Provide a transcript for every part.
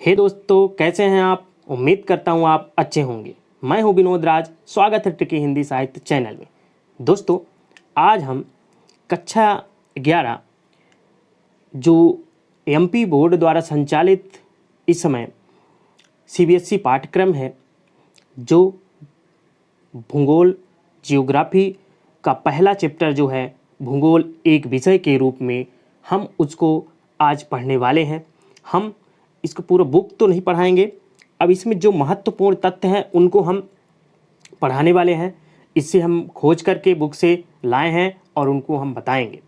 हे दोस्तों, कैसे हैं आप। उम्मीद करता हूं आप अच्छे होंगे। मैं हूं विनोद राज। स्वागत है ट्रिकी हिंदी साहित्य चैनल में। दोस्तों, आज हम कक्षा 11 जो एमपी बोर्ड द्वारा संचालित इस समय सीबीएसई पाठ्यक्रम है, जो भूगोल जियोग्राफी का पहला चैप्टर जो है भूगोल एक विषय के रूप में, हम उसको आज पढ़ने वाले हैं। हम इसको पूरा बुक तो नहीं पढ़ाएंगे, अब इसमें जो महत्वपूर्ण तथ्य हैं उनको हम पढ़ाने वाले हैं। इससे हम खोज करके बुक से लाए हैं और उनको हम बताएंगे।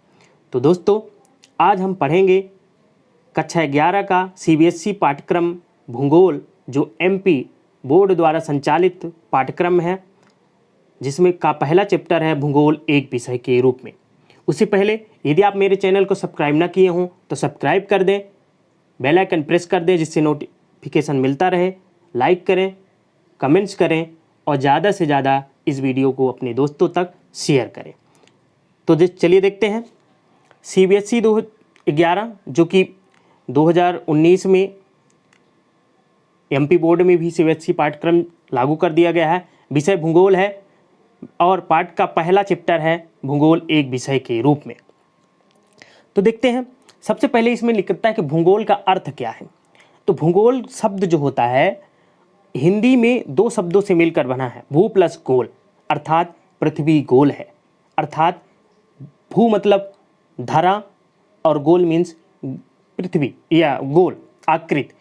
तो दोस्तों, आज हम पढ़ेंगे कक्षा 11 का सीबीएसई पाठ्यक्रम भूगोल, जो एमपी बोर्ड द्वारा संचालित पाठ्यक्रम है, जिसमें का पहला चैप्टर है भूगोल एक विषय के रूप में। उससे पहले यदि आप मेरे चैनल को सब्सक्राइब ना किए हों तो सब्सक्राइब कर दें, बेल आइकन प्रेस कर दें जिससे नोटिफिकेशन मिलता रहे। लाइक करें, कमेंट्स करें और ज़्यादा से ज़्यादा इस वीडियो को अपने दोस्तों तक शेयर करें। तो चलिए देखते हैं सीबीएसई 2011, जो कि 2019 में एमपी बोर्ड में भी सीबीएसई पाठ्यक्रम लागू कर दिया गया है। विषय भूगोल है और पाठ का पहला चैप्टर है भूगोल एक विषय के रूप में। तो देखते हैं, सबसे पहले इसमें लिखता है कि भूगोल का अर्थ क्या है। तो भूगोल शब्द जो होता है हिंदी में दो शब्दों से मिलकर बना है, भू प्लस गोल, अर्थात पृथ्वी गोल है। अर्थात भू मतलब धरा और गोल मीन्स पृथ्वी या गोल आकृति।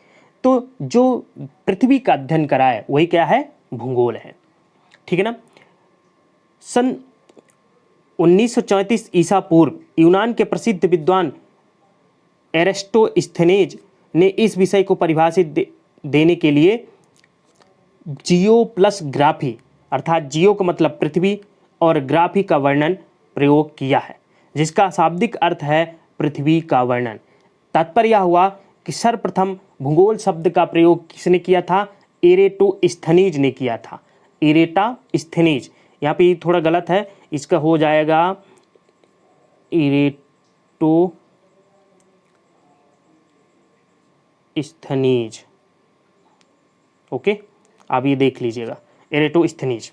तो जो पृथ्वी का अध्ययन कराए वही क्या है, भूगोल है। ठीक है ना। सन 1934 ईसा पूर्व यूनान के प्रसिद्ध विद्वान एरिस्टोस्थेनेज ने इस विषय को परिभाषित देने के लिए जियो प्लस ग्राफी, अर्थात जियो का मतलब पृथ्वी और ग्राफी का वर्णन प्रयोग किया है, जिसका शाब्दिक अर्थ है पृथ्वी का वर्णन। तात्पर्य हुआ कि सर्वप्रथम भूगोल शब्द का प्रयोग किसने किया था, एरेटोस्थेनीज ने किया था। एरेटास्थेनीज, यहाँ पे थोड़ा गलत है, इसका हो जाएगा एरेटोस्थेनीज। ओके, आप ये देख लीजिएगा, एरेटोस्थेनीज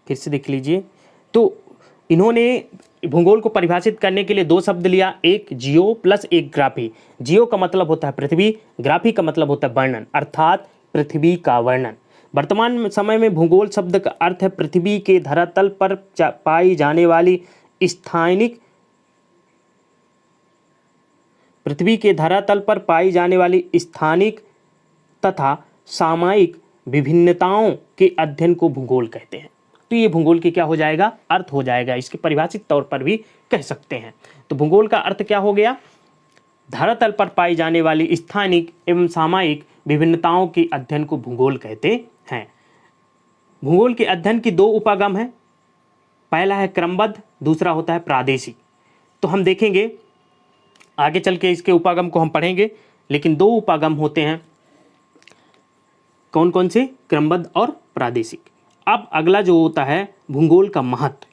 फिर से देख लीजिए। तो इन्होंने भूगोल को परिभाषित करने के लिए दो शब्द लिया, एक जियो प्लस एक ग्राफी। जियो का मतलब होता है पृथ्वी, ग्राफी का मतलब होता है वर्णन, अर्थात पृथ्वी का वर्णन। वर्तमान समय में भूगोल शब्द का अर्थ है पृथ्वी के धरातल पर पाई जाने वाली स्थानिक तथा सामयिक विभिन्नताओं के अध्ययन को भूगोल कहते हैं। तो ये भूगोल की क्या हो जाएगा, अर्थ हो जाएगा। इसके परिभाषित तौर पर भी कह सकते हैं। तो भूगोल का अर्थ क्या हो गया, धरातल पर पाई जाने वाली स्थानिक एवं सामयिक विभिन्नताओं के अध्ययन को भूगोल कहते हैं। भूगोल के अध्ययन की दो उपागम है, पहला है क्रमबद्ध, दूसरा होता है प्रादेशिक। तो हम देखेंगे आगे चल के इसके उपागम को हम पढ़ेंगे, लेकिन दो उपागम होते हैं, कौन कौन से, क्रमबद्ध और प्रादेशिक। अब अगला जो होता है भूगोल का महत्व।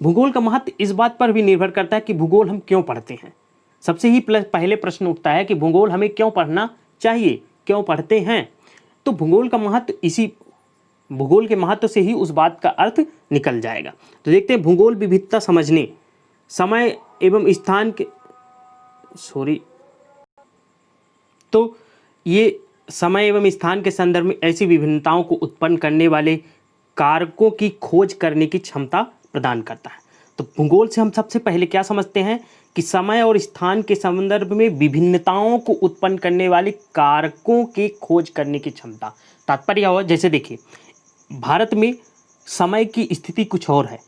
भूगोल का महत्व इस बात पर भी निर्भर करता है कि भूगोल हम क्यों पढ़ते हैं। सबसे ही पहले प्रश्न उठता है कि भूगोल हमें क्यों पढ़ना चाहिए, क्यों पढ़ते हैं। तो भूगोल का महत्व, इसी भूगोल के महत्व से ही उस बात का अर्थ निकल जाएगा। तो देखते हैं, भूगोल विविधता समझने, समय एवं स्थान के तो ये समय एवं स्थान के संदर्भ में ऐसी विभिन्नताओं को उत्पन्न करने वाले कारकों की खोज करने की क्षमता प्रदान करता है। तो भूगोल से हम सबसे पहले क्या समझते हैं कि समय और स्थान के संदर्भ में विभिन्नताओं को उत्पन्न करने वाले कारकों की खोज करने की क्षमता। तात्पर्य हो, जैसे देखिए, भारत में समय की स्थिति कुछ और है।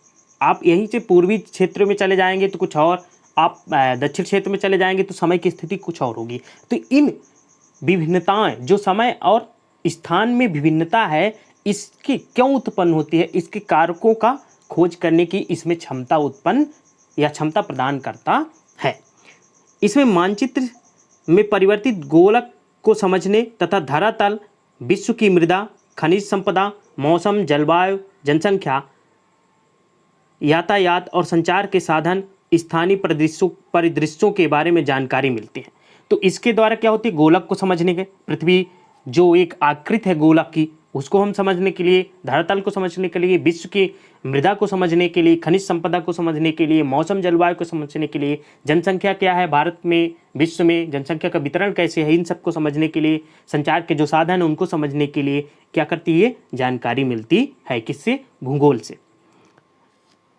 आप यहीं से पूर्वी क्षेत्र में चले जाएंगे तो कुछ और, आप दक्षिण क्षेत्र में चले जाएंगे तो समय की स्थिति कुछ और होगी। तो इन विभिन्नताएं, जो समय और स्थान में विभिन्नता है, इसकी क्यों उत्पन्न होती है, इसके कारकों का खोज करने की इसमें क्षमता उत्पन्न या क्षमता प्रदान करता है। इसमें मानचित्र में परिवर्तित गोलक को समझने तथा धरातल, विश्व की मृदा, खनिज संपदा, मौसम, जलवायु, जनसंख्या, यातायात और संचार के साधन, स्थानीय परिदृश्यों के बारे में जानकारी मिलती है। तो इसके द्वारा क्या होती है, गोलक को समझने के, पृथ्वी जो एक आकृति है गोलक की उसको हम समझने के लिए, धरातल को समझने के लिए, विश्व की मृदा को समझने के लिए, खनिज संपदा को समझने के लिए, मौसम जलवायु को समझने के लिए, जनसंख्या क्या है भारत में, विश्व में जनसंख्या का वितरण कैसे है, इन सबको समझने के लिए, संचार के जो साधन हैं उनको समझने के लिए क्या करती है, जानकारी मिलती है। किससे, भूगोल से।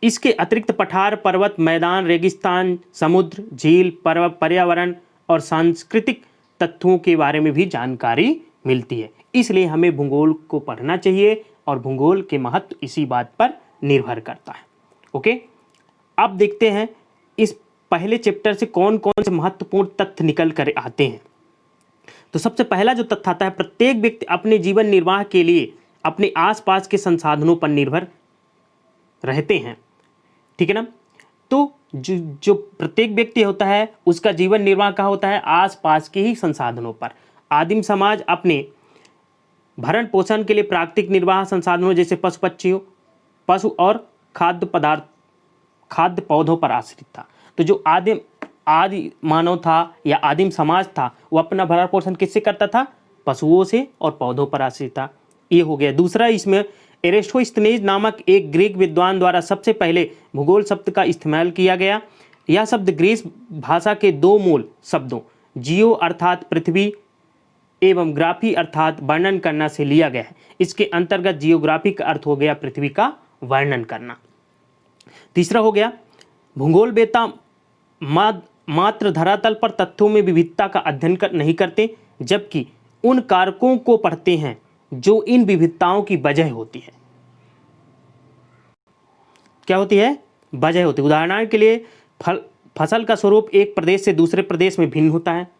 इसके अतिरिक्त पठार, पर्वत, मैदान, रेगिस्तान, समुद्र, झील, पर्यावरण और सांस्कृतिक तथ्यों के बारे में भी जानकारी मिलती है। इसलिए हमें भूगोल को पढ़ना चाहिए और भूगोल के महत्व इसी बात पर निर्भर करता है। ओके, अब देखते हैं इस पहले चैप्टर से कौन कौन से महत्वपूर्ण तथ्य निकल कर आते हैं। तो सबसे पहला जो तथ्य आता है, प्रत्येक व्यक्ति अपने जीवन निर्वाह के लिए अपने आसपास के संसाधनों पर निर्भर रहते हैं। ठीक है ना। तो जो प्रत्येक व्यक्ति होता है उसका जीवन निर्वाह कहाँ होता है, आसपास के ही संसाधनों पर। आदिम समाज अपने भरण पोषण के लिए प्राकृतिक निर्वाह संसाधनों जैसे पशु और खाद्य पौधों पर आश्रित था। तो जो आदि मानव था या आदिम समाज था वो अपना भरण पोषण किससे करता था, पशुओं से और पौधों पर आश्रित था। ये हो गया। दूसरा, इसमें एरिस्टोस्थेनेज नामक एक ग्रीक विद्वान द्वारा सबसे पहले भूगोल शब्द का इस्तेमाल किया गया। यह शब्द ग्रीस भाषा के दो मूल शब्दों जियो अर्थात पृथ्वी एवं ग्राफी अर्थात वर्णन करना से लिया गया है। इसके अंतर्गत जियोग्राफी का अर्थ हो गया पृथ्वी का वर्णन करना। तीसरा हो गया, भूगोलवेत्ता मात्र धरातल पर तथ्यों में विविधता का अध्ययन नहीं करते, जबकि उन कारकों को पढ़ते हैं जो इन विविधताओं की वजह होती है। क्या होती है, वजह होती है। उदाहरण के लिए फसल का स्वरूप एक प्रदेश से दूसरे प्रदेश में भिन्न होता है,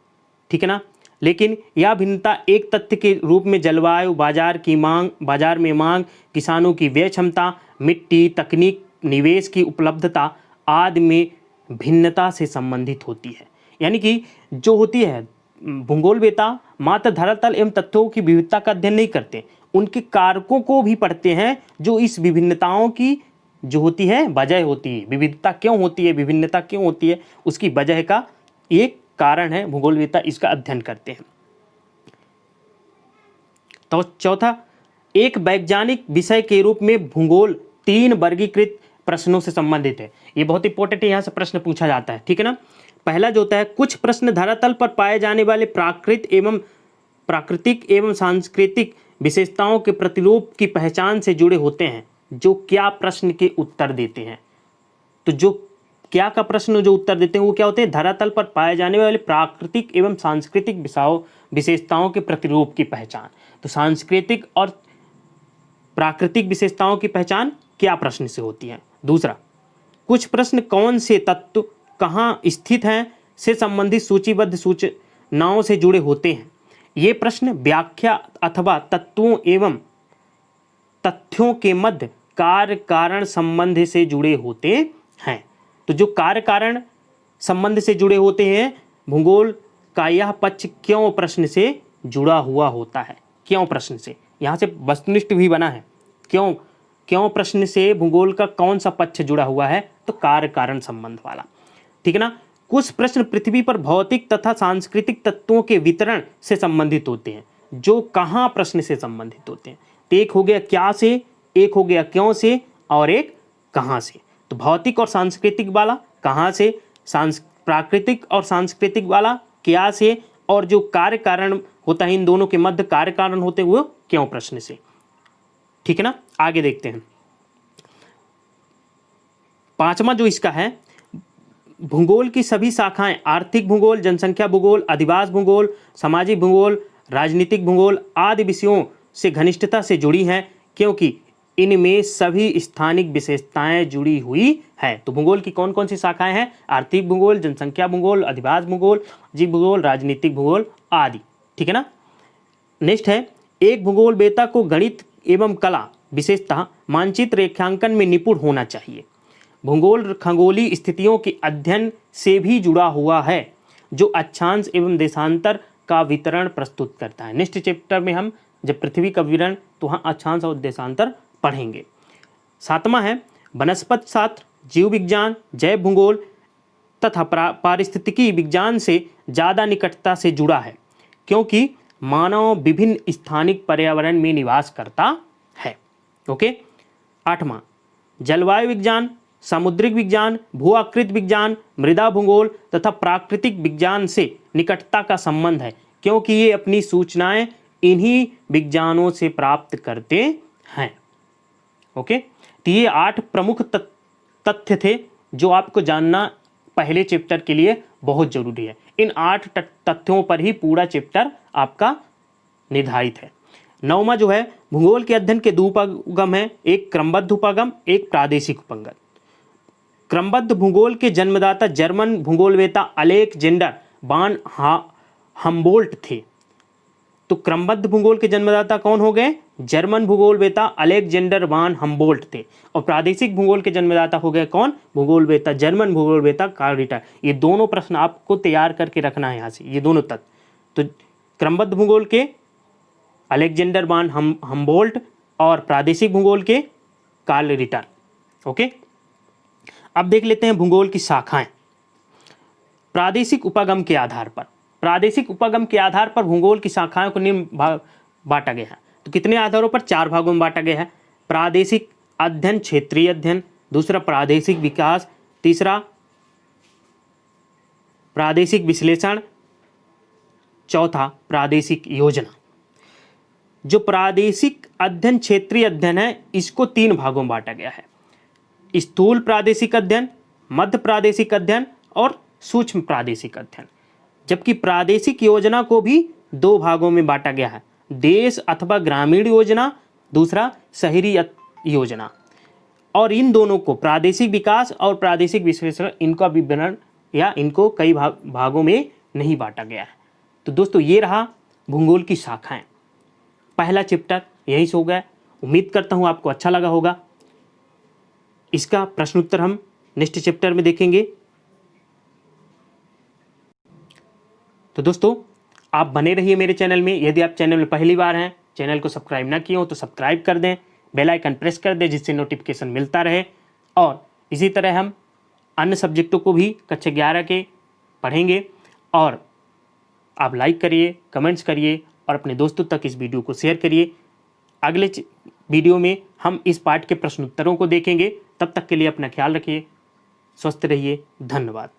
ठीक है ना, लेकिन यह भिन्नता एक तथ्य के रूप में जलवायु, बाजार में मांग, किसानों की व्यय क्षमता, मिट्टी, तकनीक, निवेश की उपलब्धता आदि में भिन्नता से संबंधित होती है। यानी कि जो होती है, भूगोलवेत्ता मात्र धरातल एवं तथ्यों की विविधता का अध्ययन नहीं करते, उनके कारकों को भी पढ़ते हैं जो इस विभिन्नताओं की जो होती है वजह होती है। विविधता क्यों होती है, विभिन्नता क्यों होती है, उसकी वजह का एक कारण है, भूगोलवेत्ता इसका अध्ययन करते हैं। तो चौथा, एक वैज्ञानिक विषय के रूप में भूगोल 3 वर्गीकृत प्रश्नों से संबंधित है। ये बहुत इंपॉर्टेंट है, यहाँ से प्रश्न पूछा जाता है, ठीक है ना। पहला जो होता है, कुछ प्रश्न धरातल पर पाए जाने वाले प्राकृतिक एवं सांस्कृतिक विशेषताओं के प्रतिरूप की पहचान से जुड़े होते हैं जो क्या प्रश्न के उत्तर देते हैं। तो जो क्या का प्रश्न जो उत्तर देते हैं वो क्या होते हैं, धरातल पर पाए जाने वाले प्राकृतिक एवं सांस्कृतिक विशेषताओं के प्रतिरूप की पहचान। तो सांस्कृतिक और प्राकृतिक विशेषताओं की पहचान क्या प्रश्न से होती है। दूसरा, कुछ प्रश्न कौन से तत्व कहाँ स्थित हैं से संबंधित सूचीबद्ध सूचनाओं से जुड़े होते हैं। ये प्रश्न व्याख्या अथवा तत्वों एवं तथ्यों के मध्य कार्य कारण संबंध से जुड़े होते हैं। तो जो कार्य कारण संबंध से जुड़े होते हैं, भूगोल का यह पक्ष क्यों प्रश्न से जुड़ा हुआ होता है। क्यों प्रश्न से, यहाँ से वस्तुनिष्ठ भी बना है। क्यों प्रश्न से भूगोल का कौन सा पक्ष जुड़ा हुआ है, तो कार्य कारण संबंध वाला, ठीक है ना। कुछ प्रश्न पृथ्वी पर भौतिक तथा सांस्कृतिक तत्वों के वितरण से संबंधित होते हैं, जो कहाँ प्रश्न से संबंधित होते हैं। तो एक हो गया क्या से, एक हो गया क्यों से, और एक कहाँ से। तो भौतिक और सांस्कृतिक वाला कहाँ से, प्राकृतिक और सांस्कृतिक वाला क्या से, और जो कार्य कारण होता है इन दोनों के मध्य कार्य कारण होते हुए क्यों प्रश्न से, ठीक है ना। आगे देखते हैं। पांचवा जो इसका है, भूगोल की सभी शाखाएं आर्थिक भूगोल, जनसंख्या भूगोल, अधिवास भूगोल, सामाजिक भूगोल, राजनीतिक भूगोल आदि विषयों से घनिष्ठता से जुड़ी हैं, क्योंकि इनमें सभी स्थानिक विशेषताएं जुड़ी हुई है। तो भूगोल की कौन कौन सी शाखाएं हैं, आर्थिक भूगोल, जनसंख्या भूगोल, अधिवास भूगोल, जीव भूगोल, राजनीतिक भूगोल आदि, ठीक है ना। नेक्स्ट है, एक भूगोलवेत्ता को गणित एवं कला विशेषतः मानचित्र रेखांकन में निपुण होना चाहिए। भूगोल खगोलीय स्थितियों के अध्ययन से भी जुड़ा हुआ है, जो अक्षांश एवं देशांतर का वितरण प्रस्तुत करता है। नेक्स्ट चैप्टर में हम जब पृथ्वी का विवरण, तो वहाँ अक्षांश और देशांतर पढ़ेंगे। सातवां है, वनस्पति शास्त्र, जीव विज्ञान, जैव भूगोल तथा पारिस्थितिकी विज्ञान से ज़्यादा निकटता से जुड़ा है क्योंकि मानव विभिन्न स्थानिक पर्यावरण में निवास करता है। ओके। 8वां, जलवायु विज्ञान, सामुद्रिक विज्ञान, भू आकृति विज्ञान, मृदा भूगोल तथा प्राकृतिक विज्ञान से निकटता का संबंध है क्योंकि ये अपनी सूचनाएं इन्हीं विज्ञानों से प्राप्त करते हैं। ओके। तो ये 8 प्रमुख तथ्य थे जो आपको जानना पहले चैप्टर के लिए बहुत जरूरी है। इन 8 तथ्यों पर ही पूरा चैप्टर आपका निर्धारित है। 9वां जो है, भूगोल के अध्ययन के 2 उपागम है, एक क्रमबद्ध उपागम, एक प्रादेशिक उपागम। क्रमबद्ध भूगोल के जन्मदाता जर्मन भूगोलवेता अलेक्जेंडर वान हम्बोल्ट थे। तो क्रमबद्ध भूगोल के जन्मदाता कौन हो गए? जर्मन भूगोलवेता अलेक्जेंडर वान हम्बोल्ट थे। और प्रादेशिक भूगोल के जन्मदाता हो गए कौन? भूगोलवेता, जर्मन भूगोलवेता कार्ल रिटर। ये दोनों प्रश्न आपको तैयार करके रखना है यहाँ से, ये दोनों तत्व। तो क्रमबद्ध भूगोल के अलेक्जेंडर वान हम्बोल्ट और प्रादेशिक भूगोल के कार्ल रिटर। ओके। अब देख लेते हैं भूगोल की शाखाएं। प्रादेशिक उपागम के आधार पर, प्रादेशिक उपागम के आधार पर भूगोल की शाखाओं को निम्न भाग बांटा गया है। तो कितने आधारों पर? 4 भागों में बांटा गया है। प्रादेशिक अध्ययन, क्षेत्रीय अध्ययन, दूसरा प्रादेशिक विकास, तीसरा प्रादेशिक विश्लेषण, चौथा प्रादेशिक योजना। जो प्रादेशिक अध्ययन, क्षेत्रीय अध्ययन है, इसको 3 भागों में बांटा गया है। स्थूल प्रादेशिक अध्ययन, मध्य प्रादेशिक अध्ययन और सूक्ष्म प्रादेशिक अध्ययन। जबकि प्रादेशिक योजना को भी 2 भागों में बांटा गया है, देश अथवा ग्रामीण योजना, दूसरा शहरी योजना। और इन दोनों को प्रादेशिक विकास और प्रादेशिक विश्लेषण, इनका विवरण या इनको कई भागों में नहीं बांटा गया है। तो दोस्तों ये रहा भूगोल की शाखाएं। पहला चैप्टर यहीं से हो गया। उम्मीद करता हूँ आपको अच्छा लगा होगा। इसका प्रश्न उत्तर हम नेक्स्ट चैप्टर में देखेंगे। तो दोस्तों आप बने रहिए मेरे चैनल में। यदि आप चैनल में पहली बार हैं, चैनल को सब्सक्राइब ना किए हो तो सब्सक्राइब कर दें, बेल आइकन प्रेस कर दें जिससे नोटिफिकेशन मिलता रहे। और इसी तरह हम अन्य सब्जेक्टों को भी कक्षा 11 के पढ़ेंगे। और आप लाइक करिए, कमेंट्स करिए और अपने दोस्तों तक इस वीडियो को शेयर करिए। अगले वीडियो में हम इस पाठ के प्रश्न उत्तरों को देखेंगे। तब तक के लिए अपना ख्याल रखिए, स्वस्थ रहिए। धन्यवाद।